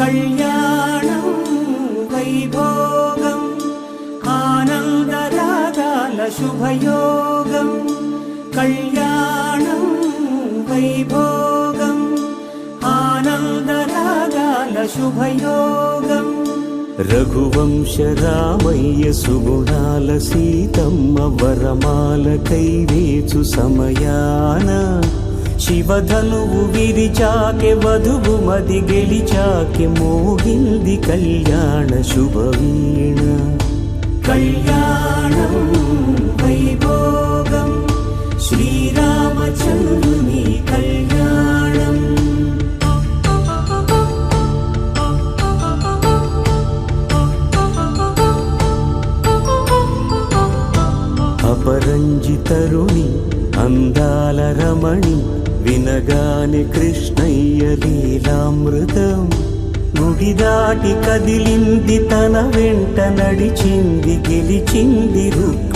కళ్యాణం వైభోగం ఆనందరాగాల శుభయోగం కళ్యాణం వైభోగం ఆనందరాగాల శుభయోగం రఘువంశ రామయ్య సుగుణాల సీతమ్మ వరమాల కైవేచు సమయాన శివధనువు విరిచాకె వధువు మది గెలిచాకె మోగింది కళ్యాణ శుభవీణ కళ్యాణం వైభోగం శ్రీరామచంద్రుని కళ్యాణం అపరంజితరుణి అందాల రమణి వినగానే కృష్ణయ్య లీలామృతం గుడి దాటి కదిలింది తన వెంట నడిచింది గెలిచింది రుక్కు